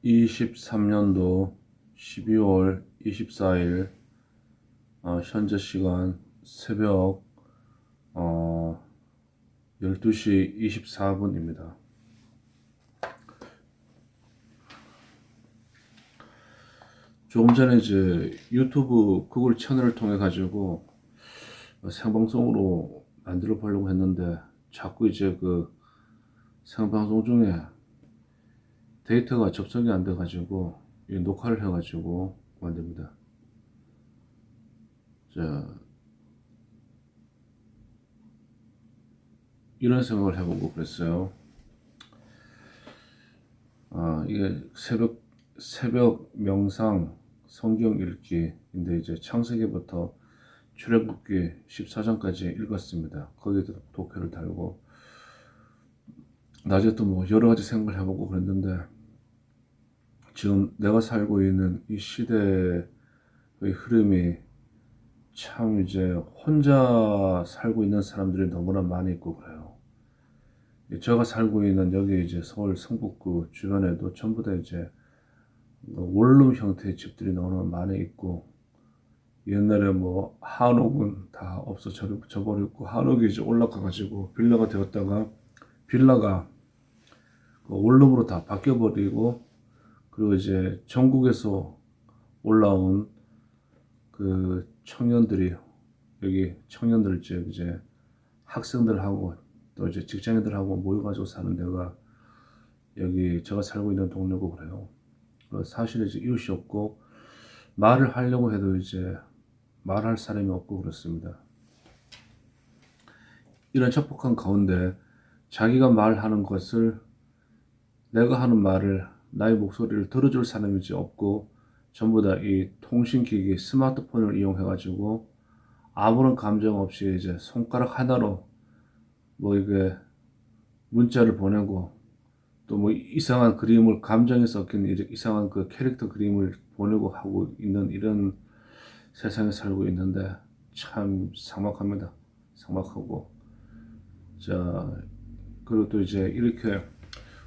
2023년도 12월 24일 현재 시간 새벽 12시 24분입니다. 조금 전에 이제 유튜브 구글 채널을 통해 가지고 생방송으로 만들어 보려고 했는데 자꾸 이제 그 생방송 중에 데이터가 접속이 안 돼 가지고 녹화를 해 가지고 만듭니다. 자, 이런 생각을 해보고 그랬어요. 이게 새벽 명상 성경 읽기인데 이제 창세기부터 출애굽기 14장까지 읽었습니다. 거기에도 독해를 달고 낮에 또 뭐 여러 가지 생각을 해보고 그랬는데 지금 내가 살고 있는 이 시대의 흐름이 참 이제 혼자 살고 있는 사람들이 너무나 많이 있고 그래요. 제가 살고 있는 여기 이제 서울 성북구 주변에도 전부 다 이제 원룸 형태의 집들이 너무나 많이 있고, 옛날에 뭐 한옥은 다 없어져 버렸고 한옥이 이제 올라가가지고 빌라가 되었다가 빌라가 원룸으로 다 바뀌어 버리고, 그리고 이제 전국에서 올라온 그 청년들이 여기 청년들 이제 학생들하고 또 이제 직장인들하고 모여가지고 사는 데가 여기 제가 살고 있는 동네고 그래요. 사실 이제 이웃이 없고 말을 하려고 해도 이제 말할 사람이 없고 그렇습니다. 이런 척박한 가운데 자기가 말하는 것을, 내가 하는 말을, 나의 목소리를 들어줄 사람이 이제 없고 전부 다 이 통신기기 스마트폰을 이용해 가지고 아무런 감정 없이 이제 손가락 하나로 뭐 이게 문자를 보내고 또 뭐 이상한 그림을, 감정이 섞인 이상한 그 캐릭터 그림을 보내고 하고 있는 이런 세상에 살고 있는데 참 삭막합니다. 삭막하고, 자, 그리고 또 이제 이렇게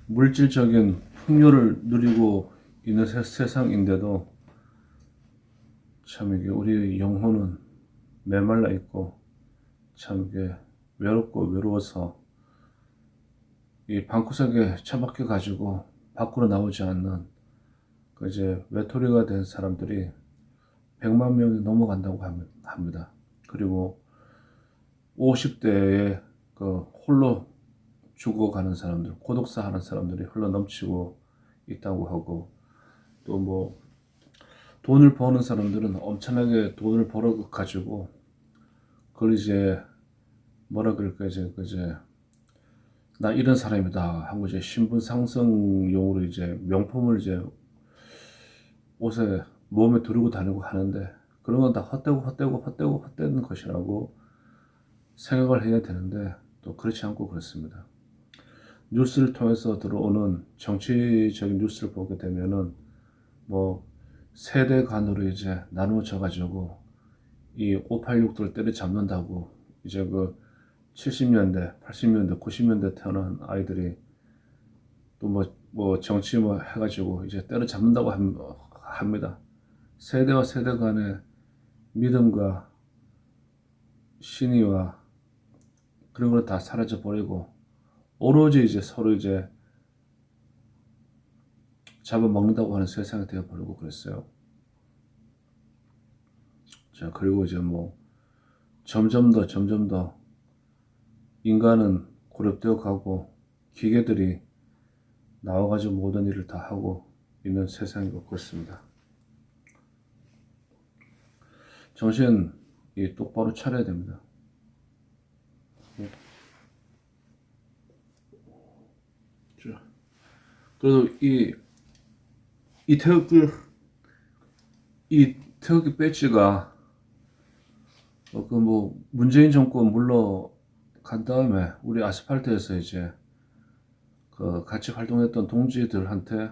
물질적인 풍요를 누리고 있는 세상인데도 참 이게 우리 영혼은 메말라 있고 참 이게 외롭고 외로워서 이 방구석에 처박혀 가지고 밖으로 나오지 않는 그 이제 외톨이가 된 사람들이 100만 명이 넘어간다고 합니다. 그리고 50대에 그 홀로 죽어가는 사람들, 고독사 하는 사람들이 흘러 넘치고 있다고 하고, 또 뭐 돈을 버는 사람들은 엄청나게 돈을 벌어 가지고 그걸 이제 뭐라 그럴까, 이제 나 이런 사람이다 하고 이제 신분 상승용으로 이제 명품을 이제 옷에 몸에 두르고 다니고 하는데, 그런 건 다 헛되는 것이라고 생각을 해야 되는데 또 그렇지 않고 그렇습니다. 뉴스를 통해서 들어오는 정치적인 뉴스를 보게 되면은 뭐 세대 간으로 이제 나누어져 가지고 이 586들 때려잡는다고 이제 그 70년대, 80년대, 90년대 태어난 아이들이 또 뭐 정치 뭐 해가지고 이제 때려잡는다고 합니다. 세대와 세대 간의 믿음과 신의와 그런 걸 다 사라져 버리고 오로지 이제 서로 이제 잡아먹는다고 하는 세상이 되어 버리고 그랬어요. 자, 그리고 이제 뭐 점점 더 인간은 고립되어 가고 기계들이 나와가지고 모든 일을 다 하고 있는 세상이고 그렇습니다. 정신 똑바로 차려야 됩니다. 그래도 이 태극기 배지가 그 뭐 문재인 정권 물러간 다음에 우리 아스팔트에서 이제 그 같이 활동했던 동지들한테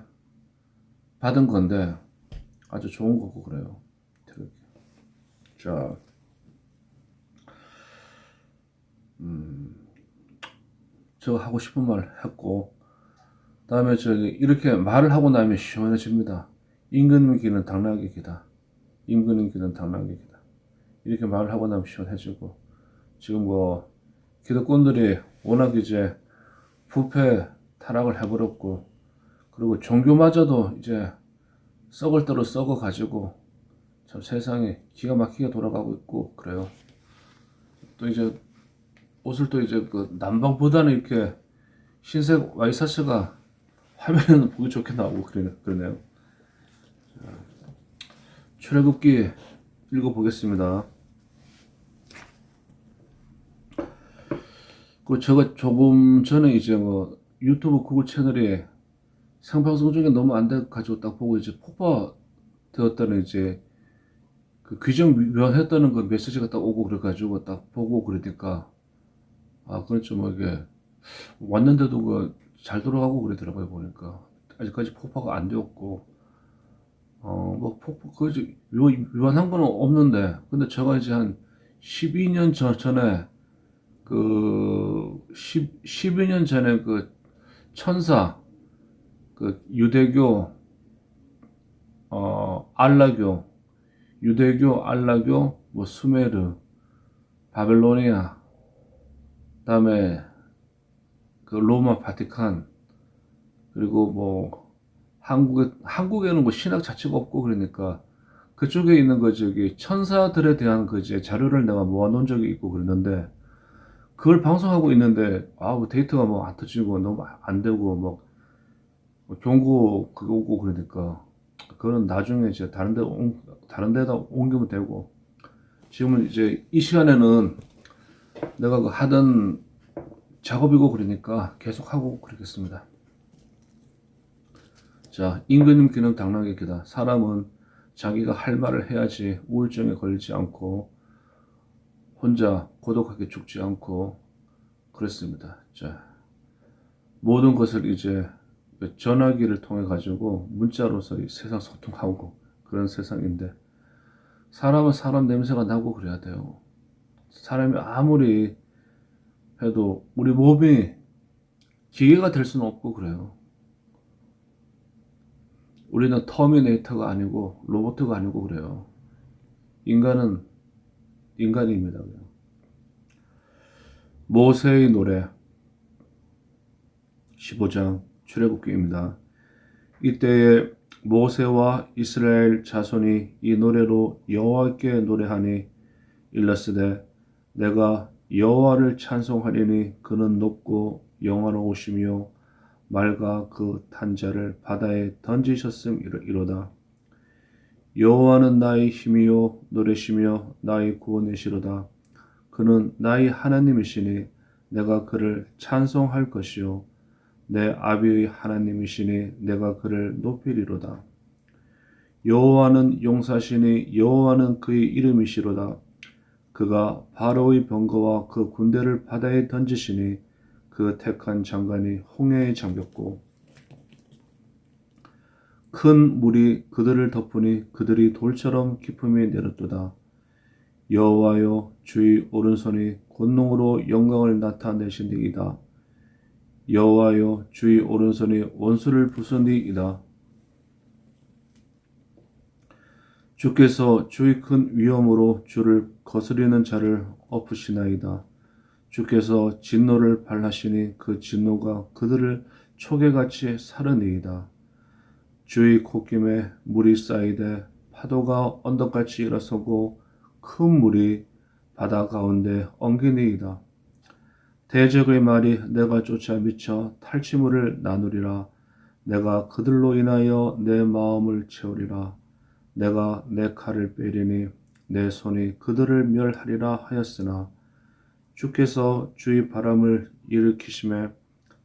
받은 건데 아주 좋은 거고 그래요. 태극기. 자, 제가 하고 싶은 말 했고, 다음에 저기 이렇게 말을 하고 나면 시원해집니다. 임금님 길은 당나귀 기다. 임금님 길은 당나귀 기다. 이렇게 말을 하고 나면 시원해지고, 지금 뭐 기득권들이 워낙 이제 부패 타락을 해버렸고, 그리고 종교마저도 이제 썩을 대로 썩어가지고 참 세상이 기가 막히게 돌아가고 있고 그래요. 또 이제 옷을 또 이제 그 남방보다는 이렇게 흰색 와이셔츠가 화면에는 보기 좋게 나오고 그러네요. 출애굽기 읽어보겠습니다. 그 제가 조금 전에 이제 뭐 유튜브 구글 채널에 생방송 중에 너무 안 돼 가지고 딱 보고 이제 폭파되었다는 이제 그 규정 위반했다는 그 메시지가 딱 오고 그래가지고 딱 보고 그러니까 그렇죠. 뭐 이게 왔는데도 그 잘 돌아가고 그러더라고요. 보니까 아직까지 폭파가 안 되었고 뭐 폭파 그 위반한 건 없는데, 근데 제가 이제 한 12년 전에 그 12년 전에 그 천사 그 유대교 알라교 유대교 알라교 뭐 수메르 바벨로니아 그다음에 그 로마 바티칸, 그리고 뭐 한국에는 뭐 신학 자체가 없고 그러니까 그쪽에 있는 그 저기 천사들에 대한 그 이제 자료를 내가 모아놓은 적이 있고 그랬는데, 그걸 방송하고 있는데 뭐 데이터가 뭐 안 터지고 너무 안 되고 뭐 경고 그거 오고 그러니까 그거는 나중에 이제 다른 데다 옮기면 되고, 지금은 이제 이 시간에는 내가 그 하던 작업이고 그러니까 계속 하고 그러겠습니다. 자, 임금님 귀는 당나귀 귀다. 사람은 자기가 할 말을 해야지 우울증에 걸리지 않고 혼자 고독하게 죽지 않고 그랬습니다. 자, 모든 것을 이제 전화기를 통해 가지고 문자로서 이 세상 소통하고 그런 세상인데, 사람은 사람 냄새가 나고 그래야 돼요. 사람이 아무리 해도 우리 몸이 기계가 될 수는 없고 그래요. 우리는 터미네이터가 아니고 로봇가 아니고 그래요. 인간은 인간입니다. 모세의 노래 15장 출애굽기입니다. 이때에 모세와 이스라엘 자손이 이 노래로 여호와께 노래하니 일렀으되 내가 여호와를 찬송하리니 그는 높고 영화로우시며 말과 그 탄자를 바다에 던지셨음이로다. 여호와는 나의 힘이요 노래시며 나의 구원이시로다. 그는 나의 하나님이시니 내가 그를 찬송할 것이요 내 아비의 하나님이시니 내가 그를 높이리로다. 여호와는 용사시니 여호와는 그의 이름이시로다. 그가 바로의 병거와 그 군대를 바다에 던지시니 그 택한 장관이 홍해에 잠겼고 큰 물이 그들을 덮으니 그들이 돌처럼 깊음에 내렸도다. 여호와여 주의 오른손이 권능으로 영광을 나타내시니이다. 여호와여 주의 오른손이 원수를 부수니이다. 주께서 주의 큰 위엄으로 주를 거스리는 자를 엎으시나이다. 주께서 진노를 발하시니 그 진노가 그들을 초계같이 사르니이다. 주의 콧김에 물이 쌓이되 파도가 언덕같이 일어서고 큰 물이 바다 가운데 엉기니이다. 대적의 말이 내가 쫓아 미쳐 탈취물을 나누리라. 내가 그들로 인하여 내 마음을 채우리라. 내가 내 칼을 빼리니 내 손이 그들을 멸하리라 하였으나 주께서 주의 바람을 일으키심에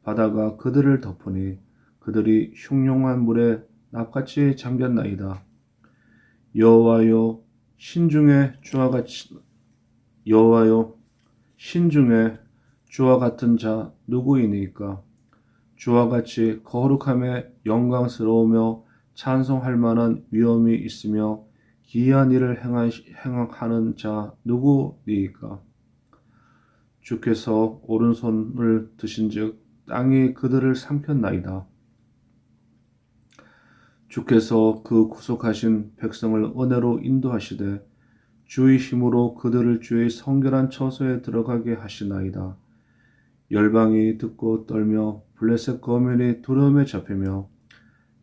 바다가 그들을 덮으니 그들이 흉용한 물에 납같이 잠겼나이다. 여호와여 신중에 주와 같은 자 누구이니까? 주와 같이 거룩함에 영광스러우며 찬송할 만한 위엄이 있으며 기이한 일을 행하는 자 누구니까? 주께서 오른손을 드신즉 땅이 그들을 삼켰나이다. 주께서 그 구속하신 백성을 은혜로 인도하시되 주의 힘으로 그들을 주의 성결한 처소에 들어가게 하시나이다. 열방이 듣고 떨며 블레셋 거민이 두려움에 잡히며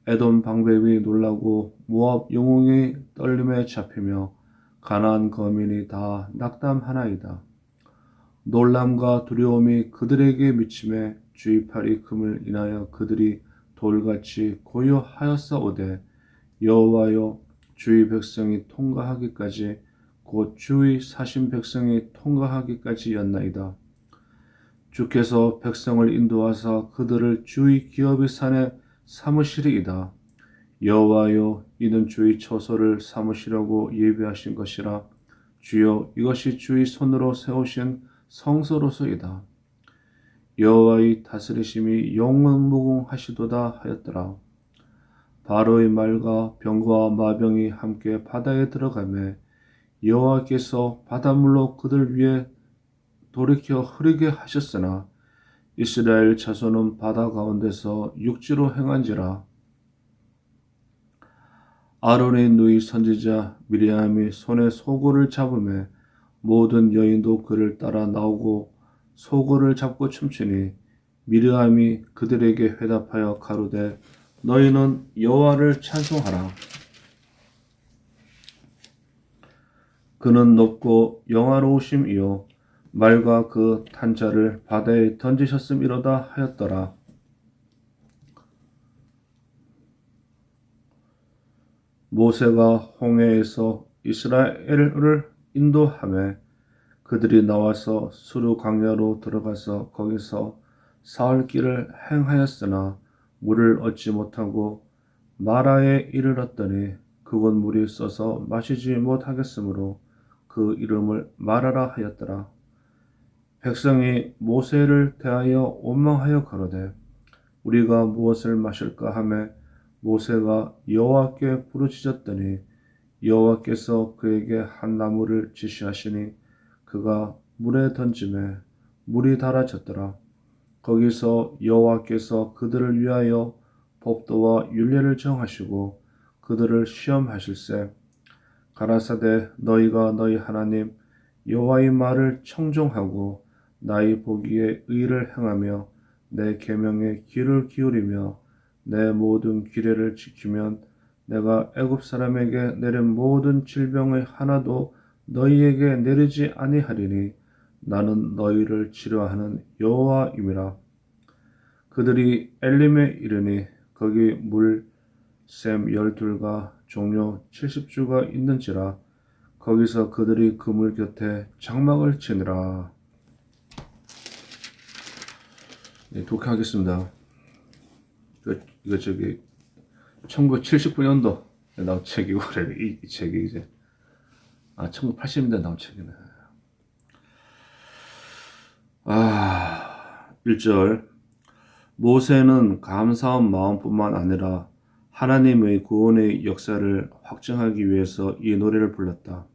에돔 방백이 놀라고 모압 영웅이 떨림에 잡히며 가나안 거민이 다 낙담하나이다. 놀람과 두려움이 그들에게 미침에 주의 팔이 금을 인하여 그들이 돌같이 고요하였사오되 여호와여 주의 백성이 통과하기까지 곧 주의 사신 백성이 통과하기까지였나이다. 주께서 백성을 인도하사 그들을 주의 기업의 산에 삼으시리이다. 여호와여 이는 주의 처소를 삼으시려고 예비하신 것이라. 주여 이것이 주의 손으로 세우신 성소로서이다. 여호와의 다스리심이 영원무궁하시도다 하였더라. 바로의 말과 병과 마병이 함께 바다에 들어가매 여호와께서 바닷물로 그들 위에 돌이켜 흐르게 하셨으나 이스라엘 자손은 바다 가운데서 육지로 행한지라. 아론의 누이 선지자 미리암이 손에 소고를 잡음에 모든 여인도 그를 따라 나오고 소고를 잡고 춤추니 미리암이 그들에게 회답하여 가로되 너희는 여호와를 찬송하라. 그는 높고 영화로우심이요 말과 그 탄자를 바다에 던지셨음이로다 하였더라. 모세가 홍해에서 이스라엘을 인도하매 그들이 나와서 수르 광야로 들어가서 거기서 사흘 길을 행하였으나 물을 얻지 못하고 마라에 이르렀더니 그곳 물이 써서 마시지 못하겠으므로 그 이름을 마라라 하였더라. 백성이 모세를 대하여 원망하여 가로되 우리가 무엇을 마실까 하매 모세가 여호와께 부르짖었더니 여호와께서 그에게 한 나무를 지시하시니 그가 물에 던짐에 물이 달아졌더라. 거기서 여호와께서 그들을 위하여 법도와 율례를 정하시고 그들을 시험하실세 가라사대 너희가 너희 하나님 여호와의 말을 청종하고 나의 보기에 의를 행하며 내 계명에 귀를 기울이며 내 모든 규례를 지키면 내가 애굽 사람에게 내린 모든 질병의 하나도 너희에게 내리지 아니하리니 나는 너희를 치료하는 여호와임이라. 그들이 엘림에 이르니 거기 물샘 12과 종려 70주가 있는지라. 거기서 그들이 그물 곁에 장막을 치니라. 네, 독해하겠습니다. 이거 저기 1979년도 나온 책이고 그래. 이 책이 이제 1980년대 나온 책이네. 1절 모세는 감사한 마음뿐만 아니라 하나님의 구원의 역사를 확증하기 위해서 이 노래를 불렀다.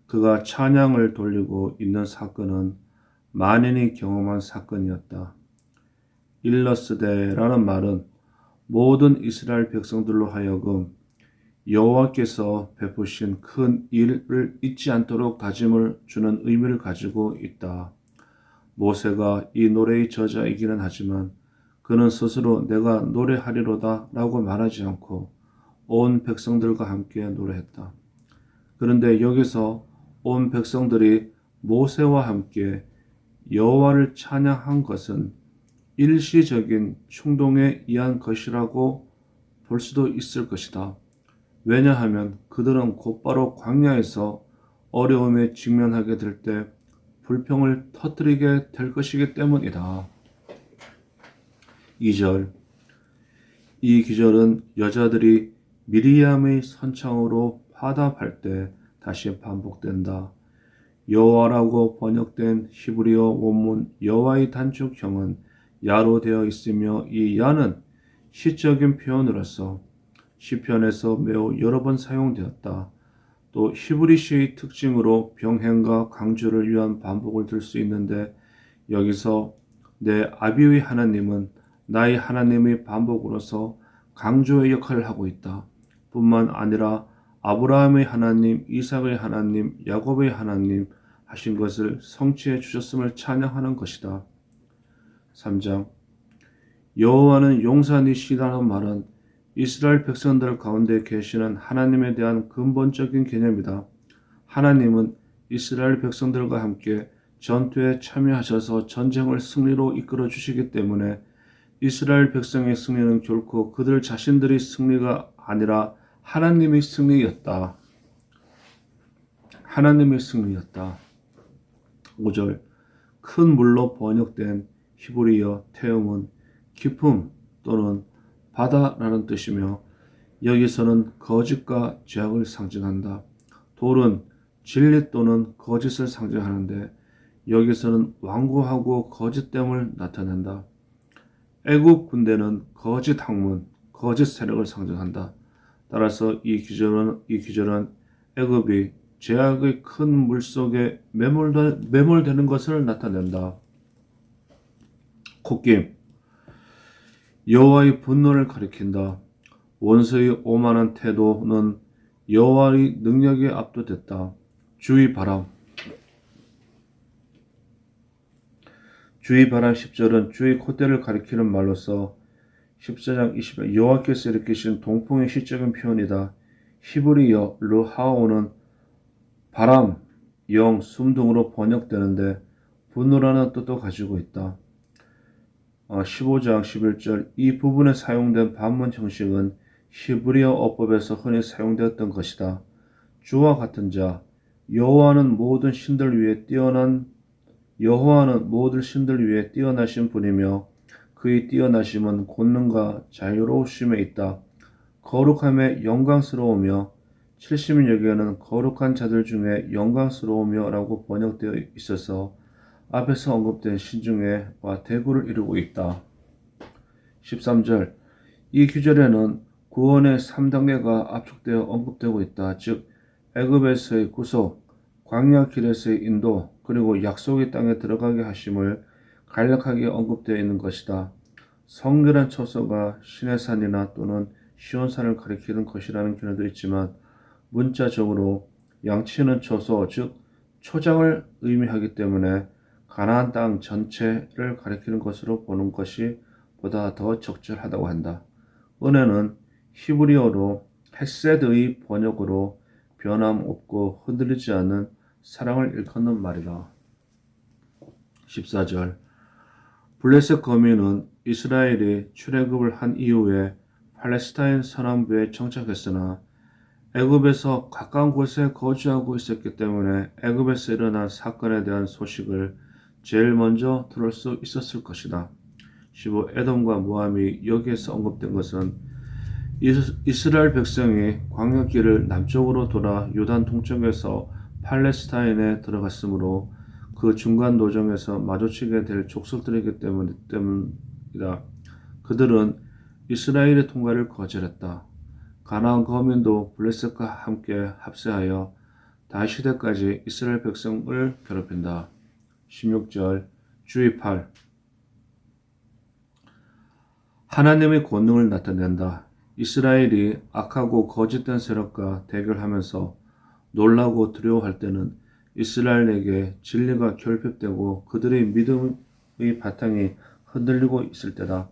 그가 찬양을 돌리고 있는 사건은 만인이 경험한 사건이었다. 일러스되라는 말은 모든 이스라엘 백성들로 하여금 여호와께서 베푸신 큰 일을 잊지 않도록 다짐을 주는 의미를 가지고 있다. 모세가 이 노래의 저자이기는 하지만 그는 스스로 내가 노래하리로다 라고 말하지 않고 온 백성들과 함께 노래했다. 그런데 여기서 온 백성들이 모세와 함께 여호와를 찬양한 것은 일시적인 충동에 의한 것이라고 볼 수도 있을 것이다. 왜냐하면 그들은 곧바로 광야에서 어려움에 직면하게 될 때 불평을 터뜨리게 될 것이기 때문이다. 2절 이 기절은 여자들이 미리암의 선창으로 화답할 때 다시 반복된다. 여호와라고 번역된 히브리어 원문 여호와의 단축형은 야로 되어 있으며 이 야는 시적인 표현으로서 시편에서 매우 여러 번 사용되었다. 또 히브리시의 특징으로 병행과 강조를 위한 반복을 들 수 있는데 여기서 내 아비의 하나님은 나의 하나님의 반복으로서 강조의 역할을 하고 있다. 뿐만 아니라 아브라함의 하나님, 이삭의 하나님, 야곱의 하나님 하신 것을 성취해 주셨음을 찬양하는 것이다. 3장 여호와는 용산이시라는 말은 이스라엘 백성들 가운데 계시는 하나님에 대한 근본적인 개념이다. 하나님은 이스라엘 백성들과 함께 전투에 참여하셔서 전쟁을 승리로 이끌어 주시기 때문에 이스라엘 백성의 승리는 결코 그들 자신들의 승리가 아니라 하나님의 승리였다. 하나님의 승리였다. 5절 큰 물로 번역된 히브리어 태음은 깊음 또는 바다라는 뜻이며 여기서는 거짓과 죄악을 상징한다. 돌은 진리 또는 거짓을 상징하는데 여기서는 완고하고 거짓됨을 나타낸다. 애국 군대는 거짓 학문, 거짓 세력을 상징한다. 따라서 이 규절은 애굽이 죄악의 큰 물속에 매몰되는 것을 나타낸다. 콧김 여호와의 분노를 가리킨다. 원수의 오만한 태도는 여호와의 능력에 압도됐다. 주의 바람 10절은 주의 콧대를 가리키는 말로서 14장 20절 여호와께서 일으키신 동풍의 시적인 표현이다. 히브리어 르하오는 바람, 영, 숨 등으로 번역되는데 분노라는 뜻도 가지고 있다. 15장 11절 이 부분에 사용된 반문 형식은 히브리어 어법에서 흔히 사용되었던 것이다. 주와 같은 자, 여호와는 모든 신들 위에 뛰어나신 분이며 그의 뛰어나심은 권능과 자유로우심에 있다. 거룩함에 영광스러우며 70역에는 거룩한 자들 중에 영광스러우며 라고 번역되어 있어서 앞에서 언급된 신중에와 대구를 이루고 있다. 13절 이 규절에는 구원의 3단계가 압축되어 언급되고 있다. 즉 애굽에서의 구속, 광야 길에서의 인도, 그리고 약속의 땅에 들어가게 하심을 간략하게 언급되어 있는 것이다. 성결한 처소가 시내산이나 또는 시온산을 가리키는 것이라는 견해도 있지만 문자적으로 양치는 처소, 즉 초장을 의미하기 때문에 가나안 땅 전체를 가리키는 것으로 보는 것이 보다 더 적절하다고 한다. 은혜는 히브리어로 헤세드의 번역으로 변함없고 흔들리지 않는 사랑을 일컫는 말이다. 14절 블레셋 거민은 이스라엘이 출애굽을 한 이후에 팔레스타인 서남부에 정착했으나 애굽에서 가까운 곳에 거주하고 있었기 때문에 애굽에서 일어난 사건에 대한 소식을 제일 먼저 들을 수 있었을 것이다. 15. 에돔과 모함이 여기에서 언급된 것은 이스라엘 백성이 광야길을 남쪽으로 돌아 요단 동쪽에서 팔레스타인에 들어갔으므로 그 중간 도정에서 마주치게 될 족속들이기 때문이다. 그들은 이스라엘의 통과를 거절했다. 가나안 거민도 블레셋과 함께 합세하여 다시대까지 이스라엘 백성을 괴롭힌다. 16절 주의8 하나님의 권능을 나타낸다. 이스라엘이 악하고 거짓된 세력과 대결하면서 놀라고 두려워할 때는 이스라엘에게 진리가 결핍되고 그들의 믿음의 바탕이 흔들리고 있을 때다.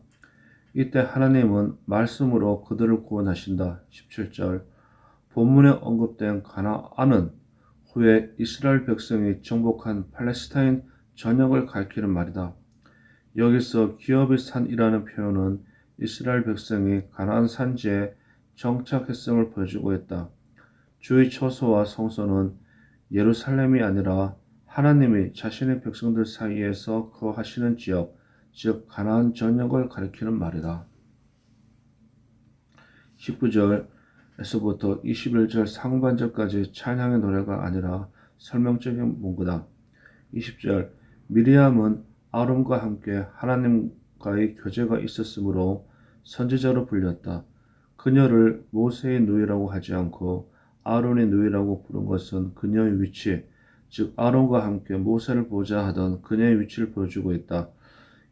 이때 하나님은 말씀으로 그들을 구원하신다. 17절 본문에 언급된 가나안은 후에 이스라엘 백성이 정복한 팔레스타인 전역을 가리키는 말이다. 여기서 기업의 산이라는 표현은 이스라엘 백성이 가나안 산지에 정착했음을 보여주고 있다. 주의 처소와 성소는 예루살렘이 아니라 하나님이 자신의 백성들 사이에서 거하시는 지역, 즉 가나안 전역을 가리키는 말이다. 19절에서부터 21절 상반절까지 찬양의 노래가 아니라 설명적인 문구다. 20절 미리암은 아론과 함께 하나님과의 교제가 있었으므로 선지자로 불렸다. 그녀를 모세의 누이라고 하지 않고 아론의 누이라고 부른 것은 그녀의 위치, 즉 아론과 함께 모세를 보자 하던 그녀의 위치를 보여주고 있다.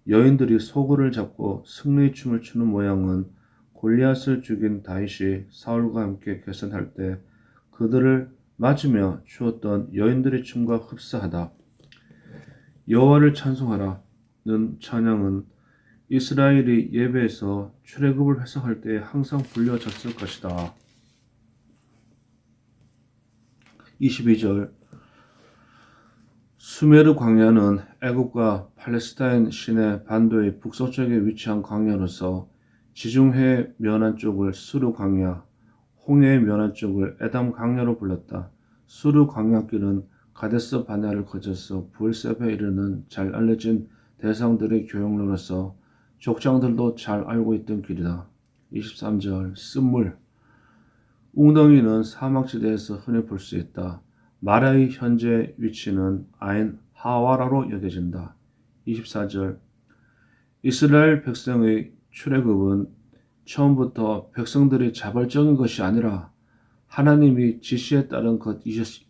여인들이 소고를 잡고 승리의 춤을 추는 모양은 골리앗을 죽인 다윗이 사울과 함께 계산할 때 그들을 맞으며 추었던 여인들의 춤과 흡사하다. 여호와를 찬송하라는 찬양은 이스라엘이 예배에서 출애굽을 회상할 때 항상 불려졌을 것이다. 22절 수메르 광야는 애굽과 팔레스타인 시내 반도의 북서쪽에 위치한 광야로서 지중해 면한 쪽을 수르 광야, 홍해의 면한 쪽을 에담 광야로 불렀다. 수르 광야길은 가데스 바네아를 거쳐서 브엘세바에 이르는 잘 알려진 대상들의 교역로로서 족장들도 잘 알고 있던 길이다. 23절 쓴물 웅덩이는 사막지대에서 흔히 볼 수 있다. 마라의 현재 위치는 아인 하와라로 여겨진다. 24절 이스라엘 백성의 출애굽은 처음부터 백성들이 자발적인 것이 아니라 하나님이 지시에 따른 것이었기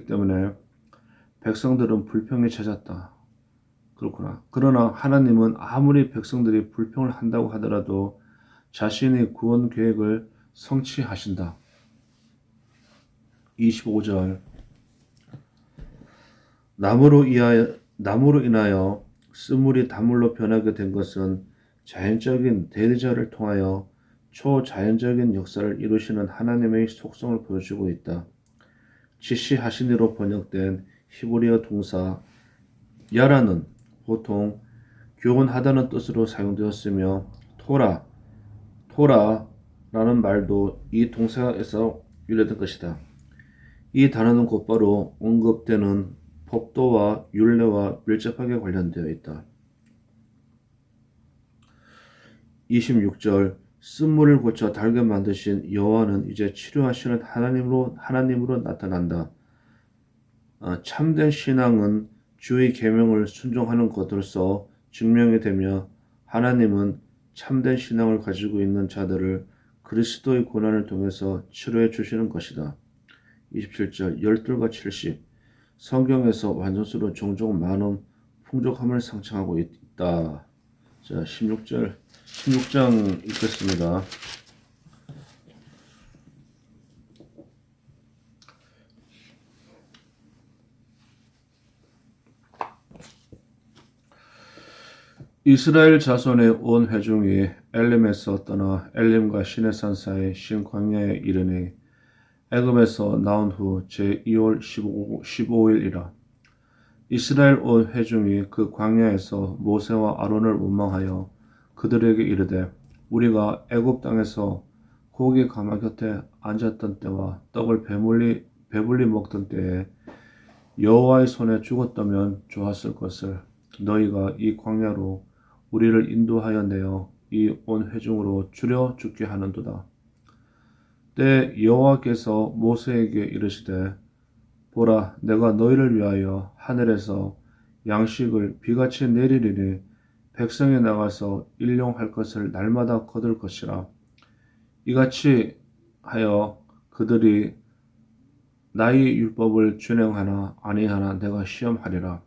때문에 백성들은 불평에 찾았다. 그렇구나. 그러나 하나님은 아무리 백성들이 불평을 한다고 하더라도 자신의 구원 계획을 성취하신다. 25절 나무로 인하여 쓴물이 단물로 변하게 된 것은 자연적인 대리자를 통하여 초자연적인 역사를 이루시는 하나님의 속성을 보여주고 있다. 지시하시니로 번역된 히브리어 동사 야라는 보통 교훈하다는 뜻으로 사용되었으며 토라라는 말도 이 동사에서 유래된 것이다. 이 단어는 곧바로 언급되는 법도와 율례와 밀접하게 관련되어 있다. 26절 쓴물을 고쳐 달게 만드신 여호와는 이제 치료하시는 하나님으로 나타난다. 참된 신앙은 주의 계명을 순종하는 것으로서 증명이 되며 하나님은 참된 신앙을 가지고 있는 자들을 그리스도의 고난을 통해서 치료해 주시는 것이다. 27절 열둘과 70 성경에서 완전수로 종종 많은 풍족함을 상징하고 있다. 자, 16장 읽겠습니다. 이스라엘 자손의 온 회중이 엘림에서 떠나 엘림과 시내산 사이 신 광야에 이르니 애굽에서 나온 후 제2월 15일이라. 이스라엘 온 회중이 그 광야에서 모세와 아론을 원망하여 그들에게 이르되 우리가 애굽 땅에서 고기 가마 곁에 앉았던 때와 떡을 배불리 먹던 때에 여호와의 손에 죽었다면 좋았을 것을 너희가 이 광야로 우리를 인도하여 내어 이 온 회중으로 죽여 죽게 하는도다. 때 여호와께서 모세에게 이르시되 보라 내가 너희를 위하여 하늘에서 양식을 비같이 내리리니 백성이 나가서 일용할 것을 날마다 거둘 것이라. 이같이 하여 그들이 나의 율법을 준행하나 아니하나 내가 시험하리라.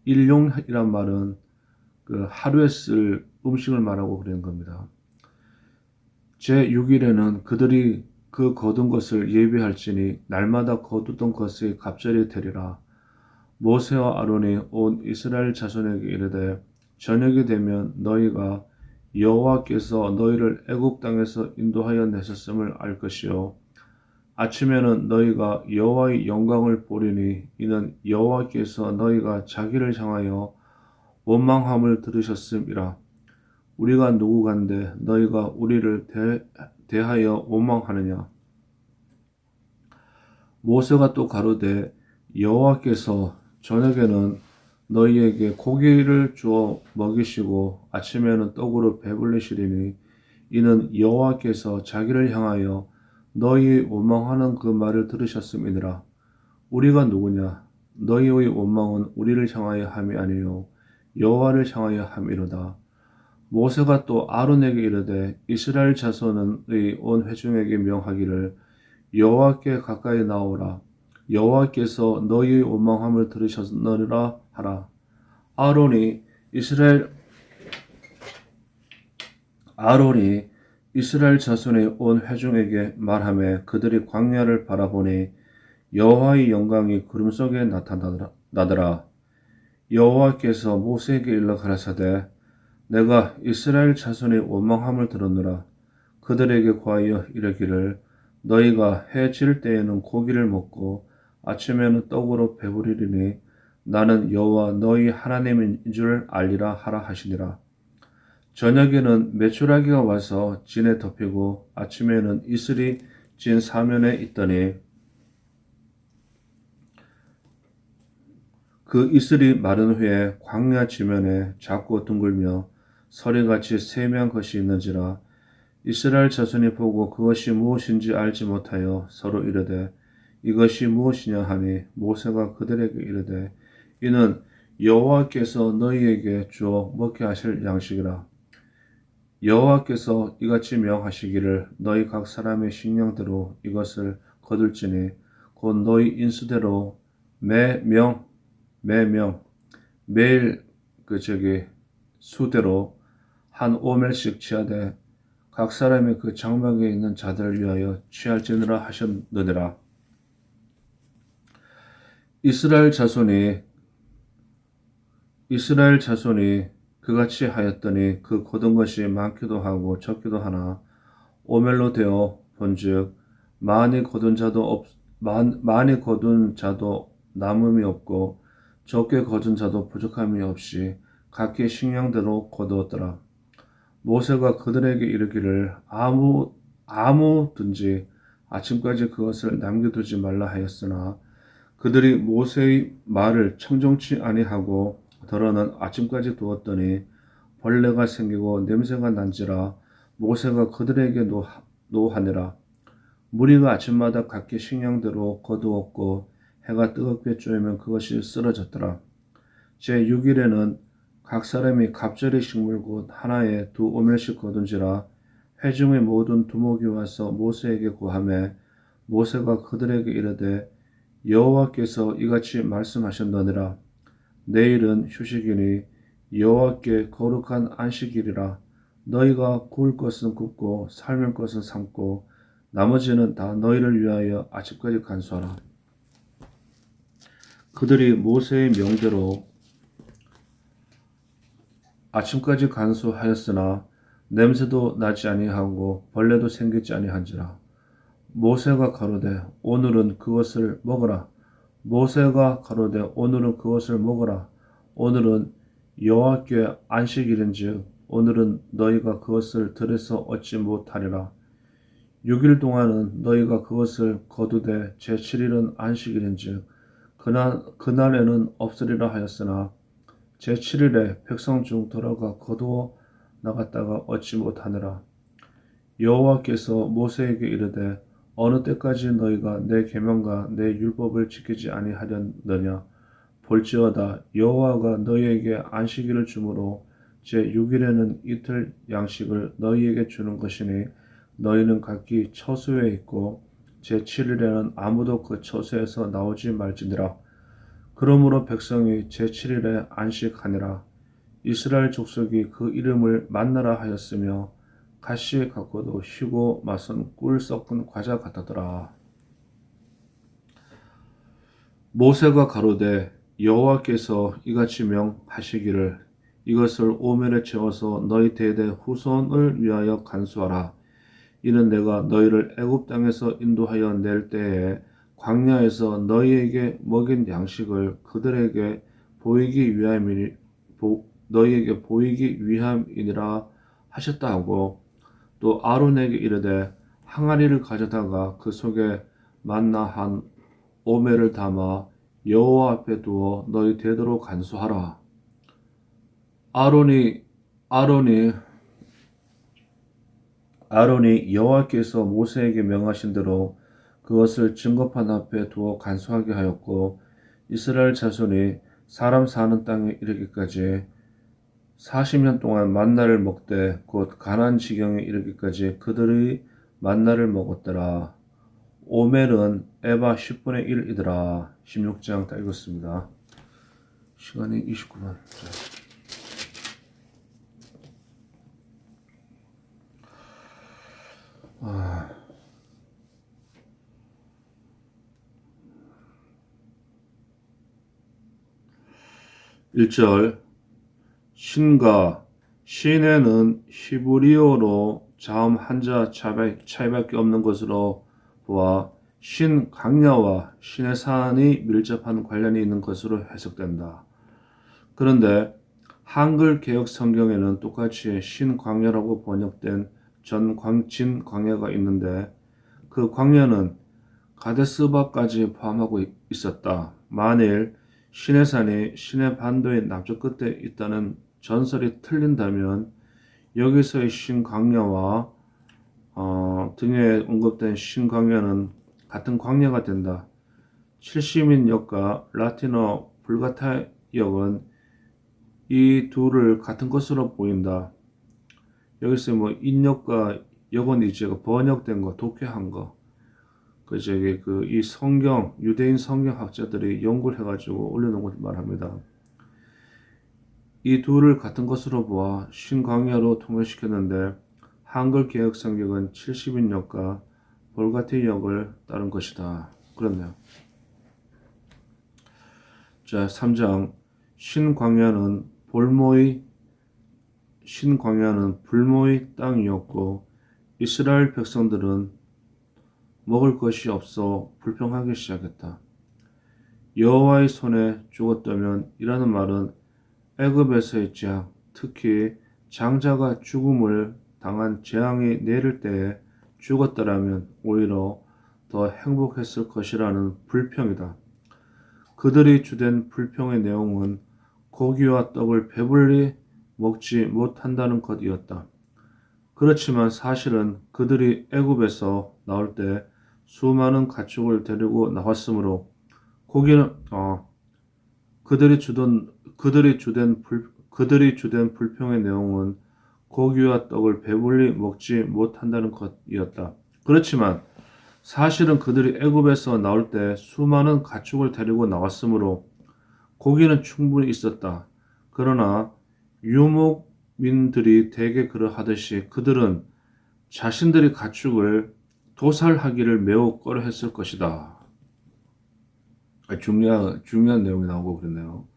일용이란 말은 그 하루에 쓸 음식을 말하고 그런 겁니다. 제6일에는 그들이 그 거둔 것을 예비할지니 날마다 거두던 것이 갑절이 되리라. 모세와 아론이 온 이스라엘 자손에게 이르되 저녁이 되면 너희가 여호와께서 너희를 애굽 땅에서 인도하여 내셨음을 알 것이요 아침에는 너희가 여호와의 영광을 보리니 이는 여호와께서 너희가 자기를 향하여 원망함을 들으셨음이라. 우리가 누구간데 너희가 우리를 대하여 원망하느냐. 모세가 또 가로되 여호와께서 저녁에는 너희에게 고기를 주어 먹이시고 아침에는 떡으로 배불리시리니 이는 여호와께서 자기를 향하여 너희 원망하는 그 말을 들으셨음이니라. 우리가 누구냐? 너희의 원망은 우리를 향하여 함이 아니요 여호와를 향하여 함이로다. 모세가 또 아론에게 이르되 이스라엘 자손의 온 회중에게 명하기를 여호와께 가까이 나오라. 여호와께서 너희의 원망함을 들으셨느니라 하라. 아론이 이스라엘 아론이 이스라엘 자손의 온 회중에게 말하며 그들이 광야를 바라보니 여호와의 영광이 구름 속에 나타나더라. 여호와께서 모세에게 일러 가라사대 내가 이스라엘 자손의 원망함을 들었노라. 그들에게 구하여 이르기를 너희가 해 질 때에는 고기를 먹고 아침에는 떡으로 배부리리니 나는 여호와 너희 하나님인 줄 알리라 하라 하시니라. 저녁에는 메추라기가 와서 진에 덮이고 아침에는 이슬이 진 사면에 있더니 그 이슬이 마른 후에 광야 지면에 작고 둥글며 서리같이 세미한 것이 있는지라. 이스라엘 자손이 보고 그것이 무엇인지 알지 못하여 서로 이르되 이것이 무엇이냐 하니 모세가 그들에게 이르되 이는 여호와께서 너희에게 주어 먹게 하실 양식이라. 여호와께서 이같이 명하시기를 너희 각 사람의 식량대로 이것을 거둘지니 곧 너희 인수대로 매명 매일 수대로 한 오멜씩 취하되 각 사람이 그 장막에 있는 자들을 위하여 취할지니라 하셨느니라. 이스라엘 자손이 그같이 하였더니 그 거둔 것이 많기도 하고 적기도 하나 오멜로 되어 본즉 많이 거둔 자도 남음이 없고 적게 거둔 자도 부족함이 없이 각기 식량대로 거두었더라. 모세가 그들에게 이르기를 아무든지 아침까지 그것을 남겨두지 말라 하였으나 그들이 모세의 말을 청종치 아니하고 더러는 아침까지 두었더니 벌레가 생기고 냄새가 난지라. 모세가 그들에게 노하니라. 무리가 아침마다 각기 식량대로 거두었고 해가 뜨겁게 쪼이면 그것이 쓰러졌더라. 제6일에는 각 사람이 갑절의 식물 곧 하나에 2오멜씩 거둔지라. 회중의 모든 두목이 와서 모세에게 구하매 모세가 그들에게 이르되 여호와께서 이같이 말씀하셨느니라. 내일은 휴식이니 여호와께 거룩한 안식일이라. 너희가 구울 것은 굽고 삶을 것은 삶고 나머지는 다 너희를 위하여 아침까지 간수하라. 그들이 모세의 명대로 아침까지 간수하였으나 냄새도 나지 아니하고 벌레도 생기지 아니한지라. 모세가 가로되 오늘은 그것을 먹으라. 오늘은 여호와께 안식일인즉 오늘은 너희가 그것을 들에서 얻지 못하리라. 6일 동안은 너희가 그것을 거두되 제7일은 안식일인즉 그날에는 없으리라 하였으나 제7일에 백성 중 들어가 거두어 나갔다가 얻지 못하느라. 여호와께서 모세에게 이르되 어느 때까지 너희가 내 계명과 내 율법을 지키지 아니하려느냐. 볼지어다 여호와가 너희에게 안식일을 주므로 제6일에는 이틀 양식을 너희에게 주는 것이니 너희는 각기 처소에 있고 제7일에는 아무도 그 처소에서 나오지 말지니라. 그러므로 백성이 제7일에 안식하니라. 이스라엘 족속이 그 이름을 만나라 하였으며 가시 같고도 쉬고 맛은 꿀 섞은 과자 같더라. 모세가 가로되 여호와께서 이같이 명하시기를 이것을 오멜에 채워서 너희 대대 후손을 위하여 간수하라. 이는 내가 너희를 애굽 땅에서 인도하여 낼 때에 광야에서 너희에게 먹인 양식을 그들에게 너희에게 보이기 위함이니라 하셨다 하고 또 아론에게 이르되 항아리를 가져다가 그 속에 만나 한 오멜을 담아 여호와 앞에 두어 너희 대대로 간수하라. 아론이 여호와께서 모세에게 명하신 대로 그것을 증거판 앞에 두어 간수하게 하였고 이스라엘 자손이 사람 사는 땅에 이르기까지 40년 동안 만나를 먹되 곧 가나안 지경에 이르기까지 그들의 만나를 먹었더라. 오멜은 에바 10분의 1이더라. 16장 다 읽었습니다. 시간이 29분. 1절 신과 신에는 히브리어로 자음 한자 차이밖에 없는 것으로 보아 신 강야와 신의 산이 밀접한 관련이 있는 것으로 해석된다. 그런데 한글 개역 성경에는 똑같이 신 광야라고 번역된 진 광야가 있는데 그 광야는 가데스바까지 포함하고 있었다. 만일 신의 산이 신의 반도의 남쪽 끝에 있다는 전설이 틀린다면 여기서의 신광야와 등에 언급된 신광야는 같은 광야가 된다. 70인 역과 라틴어 불가타 역은 이 둘을 같은 것으로 보인다. 여기서 뭐 인역과 역은 이제 번역된 거, 독해한 거. 이 성경, 유대인 성경 학자들이 연구를 해가지고 올려놓은 것을 말합니다. 이 둘을 같은 것으로 보아 신광야로 통일시켰는데 한글 개역 성경은 70인역과 볼가티 역을 따른 것이다. 그렇네요. 자, 3장 신광야는 불모의 땅이었고 이스라엘 백성들은 먹을 것이 없어 불평하기 시작했다. 여호와의 손에 죽었다면 이라는 말은 애굽에서의 재앙, 특히 장자가 죽음을 당한 재앙이 내릴 때에 죽었더라면 오히려 더 행복했을 것이라는 불평이다. 그들이 주된 불평의 내용은 고기와 떡을 배불리 먹지 못한다는 것이었다. 그렇지만 사실은 그들이 애굽에서 나올 때 수많은 가축을 데리고 나왔으므로 고기는 그들이 주된 불평의 내용은 고기와 떡을 배불리 먹지 못한다는 것이었다. 그렇지만 사실은 그들이 애굽에서 나올 때 수많은 가축을 데리고 나왔으므로 고기는 충분히 있었다. 그러나 유목민들이 대개 그러하듯이 그들은 자신들이 가축을 도살하기를 매우 꺼려했을 것이다. 중요한 내용이 나오고 그랬네요.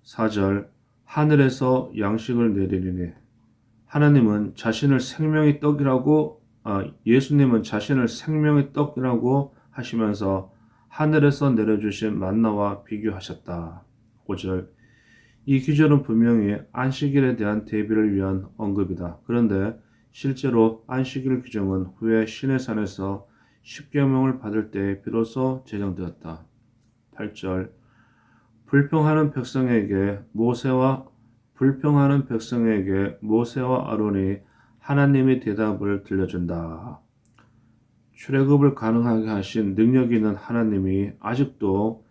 4절 하늘에서 양식을 내리리니 예수님은 자신을 생명의 떡이라고 하시면서 하늘에서 내려주신 만나와 비교하셨다. 5절 이 기절은 분명히 안식일에 대한 대비를 위한 언급이다. 그런데 실제로 안식일 규정은 후에 시내산에서 십계명을 받을 때 비로소 제정되었다. 8절 불평하는 백성에게 모세와 아론이 하나님의 대답을 들려준다. 출애굽을 가능하게 하신 능력 있는 하나님이 아직도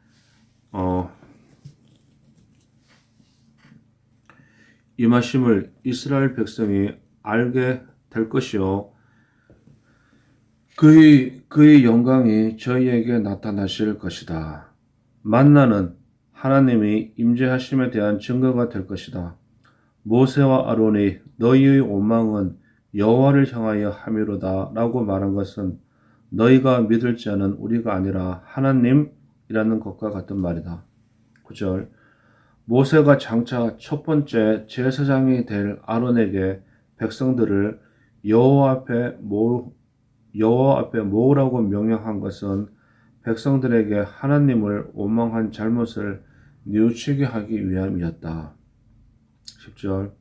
임하심을 이스라엘 백성이 알게 될 것이요 그의 영광이 저희에게 나타나실 것이다. 만나는 하나님이 임재하심에 대한 증거가 될 것이다. 모세와 아론이 너희의 오망은 여호와를 향하여 함이로다 라고 말한 것은 너희가 믿을 자는 우리가 아니라 하나님이라는 것과 같은 말이다. 9절 모세가 장차 첫 번째 제사장이 될 아론에게 백성들을 여호와 앞에 모으라고 명령한 것은 백성들에게 하나님을 원망한 잘못을 뉘우치게 하기 위함이었다. 10절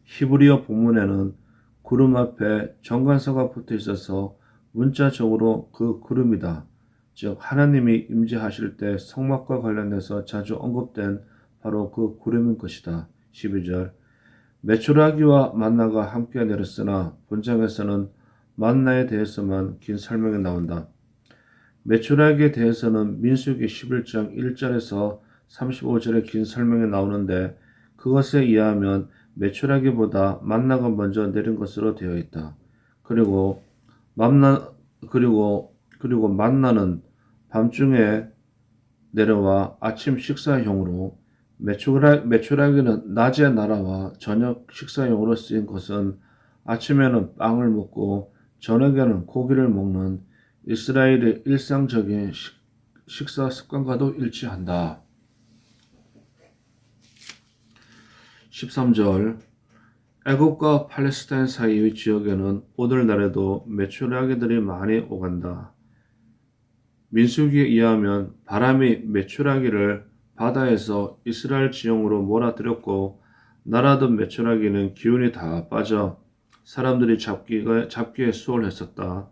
히브리어 본문에는 구름 앞에 정관사가 붙어 있어서 문자적으로 그 구름이다. 즉 하나님이 임재하실 때 성막과 관련해서 자주 언급된 바로 그 구름인 것이다. 12절 메추라기와 만나가 함께 내렸으나 본장에서는 만나에 대해서만 긴 설명이 나온다. 메추라기에 대해서는 민수기 11장 1절에서 35절에 긴 설명이 나오는데 그것에 의하면 메추라기보다 만나가 먼저 내린 것으로 되어 있다. 그리고 만나는 밤중에 내려와 아침 식사용으로 메추라기는 낮에 날아와 저녁 식사용으로 쓰인 것은 아침에는 빵을 먹고 저녁에는 고기를 먹는 이스라엘의 일상적인 식사 습관과도 일치한다. 13절 애국과 팔레스타인 사이의 지역에는 오늘날에도 메추라기들이 많이 오간다. 민수기에 의하면 바람이 메추라기를 바다에서 이스라엘 지형으로 몰아들였고 날아든 메추라기는 기운이 다 빠져 사람들이 잡기에 수월했었다.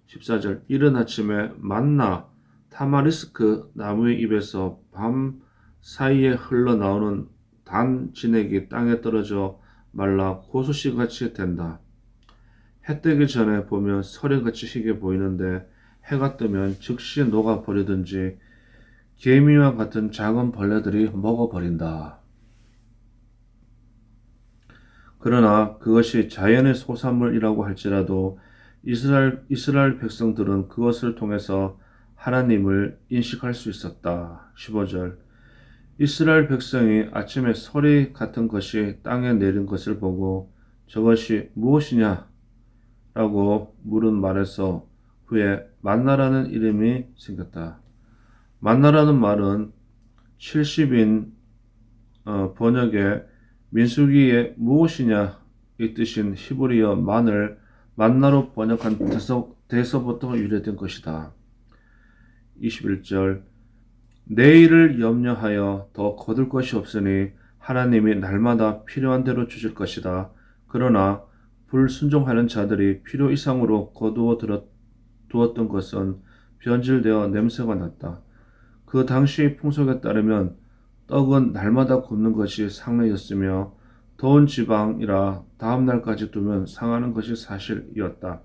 14절 이른 아침에 만나 타마리스크 나무의 잎에서 밤 사이에 흘러나오는 단 진액이 땅에 떨어져 말라 고수씨같이 된다. 해 뜨기 전에 보면 서리같이 희게 보이는데 해가 뜨면 즉시 녹아버리든지 개미와 같은 작은 벌레들이 먹어버린다. 그러나 그것이 자연의 소산물이라고 할지라도 이스라엘 백성들은 그것을 통해서 하나님을 인식할 수 있었다. 15절 이스라엘 백성이 아침에 서리 같은 것이 땅에 내린 것을 보고 저것이 무엇이냐? 라고 물은 말에서 후에 만나라는 이름이 생겼다. 만나라는 말은 70인 번역에 민수기에 무엇이냐 이 뜻인 히브리어 만나로 번역한 데서부터 유래된 것이다. 21절 내일을 염려하여 더 거둘 것이 없으니 하나님이 날마다 필요한 대로 주실 것이다. 그러나 불순종하는 자들이 필요 이상으로 거두어 두었던 것은 변질되어 냄새가 났다. 그 당시의 풍속에 따르면 떡은 날마다 굽는 것이 상례였으며 더운 지방이라 다음 날까지 두면 상하는 것이 사실이었다.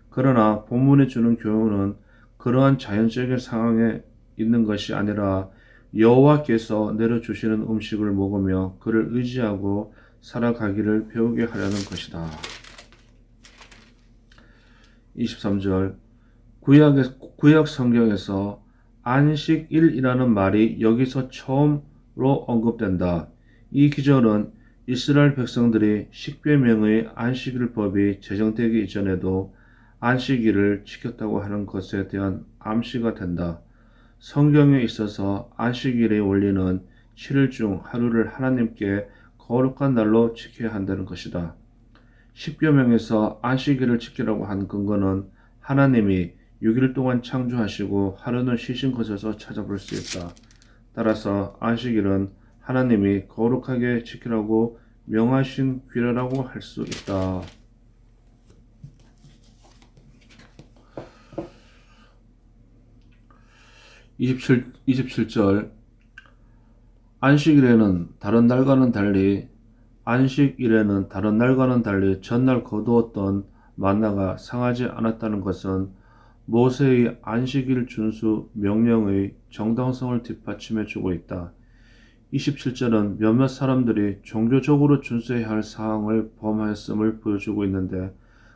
그러나 본문이 주는 교훈은 그러한 자연적인 상황에 있는 것이 아니라 여호와께서 내려주시는 음식을 먹으며 그를 의지하고 살아가기를 배우게 하려는 것이다. 23절 구약 성경에서 안식일이라는 말이 여기서 처음으로 언급된다. 이 기절은 이스라엘 백성들이 십계명의 안식일법이 제정되기 이전에도 안식일을 지켰다고 하는 것에 대한 암시가 된다. 성경에 있어서 안식일의 원리는 7일 중 하루를 하나님께 거룩한 날로 지켜야 한다는 것이다. 십계명에서 안식일을 지키라고 한 근거는 하나님이 6일 동안 창조하시고 하루는 쉬신 것에서 찾아볼 수 있다. 따라서 안식일은 하나님이 거룩하게 지키라고 명하신 규례라고 할 수 있다. 27절 안식일에는 다른 날과는 달리 전날 거두었던 만나가 상하지 않았다는 것은 모세의 안식일 준수 명령의 정당성을 뒷받침해 주고 있다. 27절은 몇몇 사람들이 종교적으로 준수해야 할 사항을 범하였음을 보여주고 있는데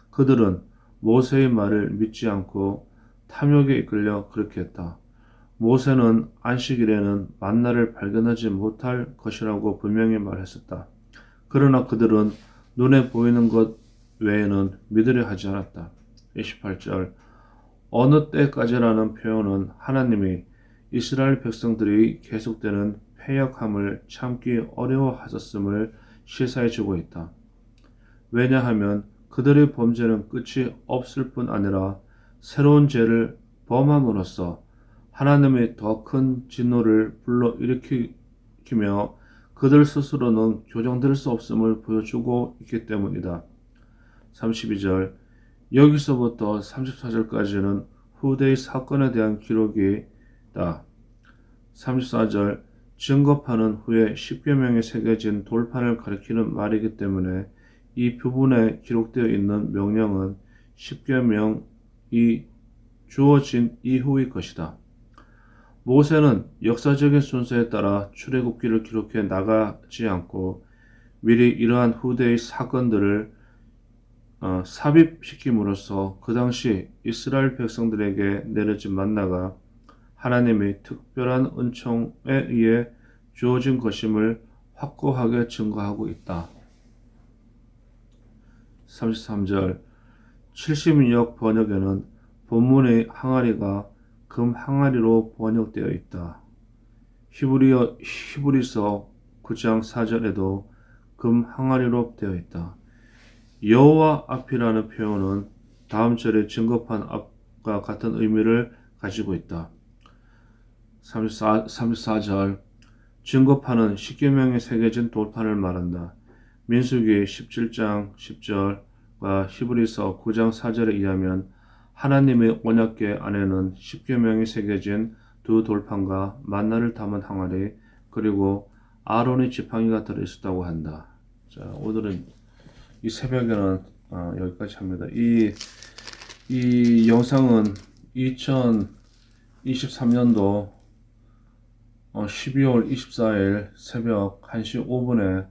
그들은 모세의 말을 믿지 않고 탐욕에 이끌려 그렇게 했다. 모세는 안식일에는 만나를 발견하지 못할 것이라고 분명히 말했었다. 그러나 그들은 눈에 보이는 것 외에는 믿으려 하지 않았다. 28절 어느 때까지라는 표현은 하나님이 이스라엘 백성들이 계속되는 패역함을 참기 어려워하셨음을 시사해주고 있다. 왜냐하면 그들의 범죄는 끝이 없을 뿐 아니라 새로운 죄를 범함으로써 하나님의 더 큰 진노를 불러일으키며 그들 스스로는 교정될 수 없음을 보여주고 있기 때문이다. 32절 여기서부터 34절까지는 후대의 사건에 대한 기록이다. 34절 증거판은 후에 십계명에 새겨진 돌판을 가리키는 말이기 때문에 이 부분에 기록되어 있는 명령은 십계명이 주어진 이후의 것이다. 모세는 역사적인 순서에 따라 출애굽기를 기록해 나가지 않고 미리 이러한 후대의 사건들을 삽입시킴으로써 그 당시 이스라엘 백성들에게 내려진 만나가 하나님의 특별한 은총에 의해 주어진 것임을 확고하게 증거하고 있다. 33절 70역 번역에는 본문의 항아리가 금 항아리로 번역되어 있다. 히브리서 9장 4절에도 금 항아리로 되어 있다. 여호와 앞이라는 표현은 다음 절의 증거판 앞과 같은 의미를 가지고 있다. 34절 증거판은 십계명에 새겨진 돌판을 말한다. 민수기 17장 10절과 히브리서 9장 4절에 의하면 하나님의 언약궤 안에는 십계명이 새겨진 두 돌판과 만나를 담은 항아리 그리고 아론의 지팡이가 들어있었다고 한다. 자, 오늘은 이 새벽에는 여기까지 합니다. 이 영상은 2023년도 12월 24일 새벽 1시 5분에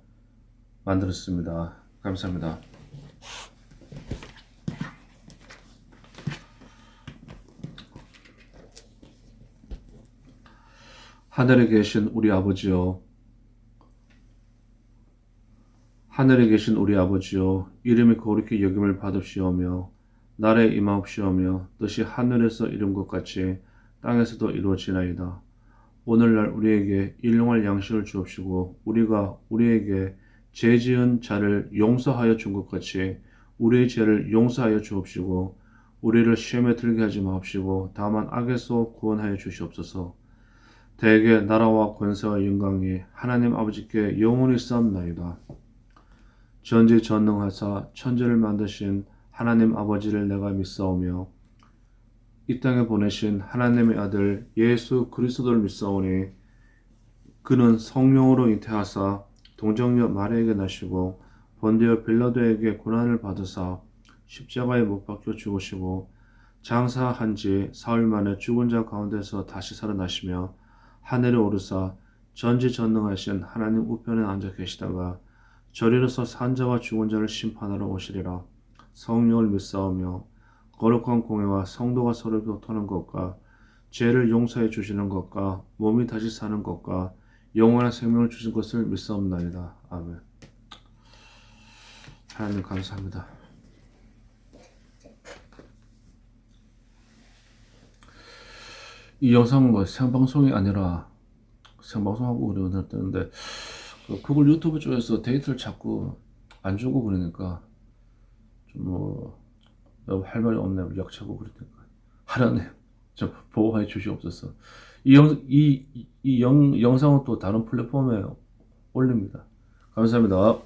만들었습니다. 감사합니다. 하늘에 계신 우리 아버지요, 하늘에 계신 우리 아버지요, 이름이 거룩히 여김을 받으시오며 나라에 임하옵시오며 뜻이 하늘에서 이룬 것 같이 땅에서도 이루어지나이다. 오늘날 우리에게 일용할 양식을 주옵시고 우리가 우리에게 죄 지은 자를 용서하여 준 것 같이 우리의 죄를 용서하여 주옵시고 우리를 시험에 들게 하지 마옵시고 다만 악에서 구원하여 주시옵소서. 대개 나라와 권세와 영광이 하나님 아버지께 영원히 쌓옵나이다. 전지전능하사 천지를 만드신 하나님 아버지를 내가 믿사오며 이 땅에 보내신 하나님의 아들 예수 그리스도를 믿사오니 그는 성령으로 잉태하사 동정녀 마리아에게 나시고 본디오 빌라도에게 고난을 받으사 십자가에 못 박혀 죽으시고 장사한 지 사흘 만에 죽은 자 가운데서 다시 살아나시며 하늘에 오르사 전지전능하신 하나님 우편에 앉아 계시다가 저리로서 산자와 죽은 자를 심판하러 오시리라. 성령을 믿사오며 거룩한 공회와 성도가 서로 교통하는 것과 죄를 용서해 주시는 것과 몸이 다시 사는 것과 영원한 생명을 주신 것을 믿사옵나이다. 아멘. 하나님 감사합니다. 이 영상은 뭐 생방송이 아니라 생방송하고 그러는데 그 구글 유튜브 쪽에서 데이터를 자꾸 안 주고 그러니까 좀 너무 할 말이 없네. 역차고 그러니까 하나님 좀 보호해 주시옵소서. 이 영상은 또 다른 플랫폼에 올립니다. 감사합니다.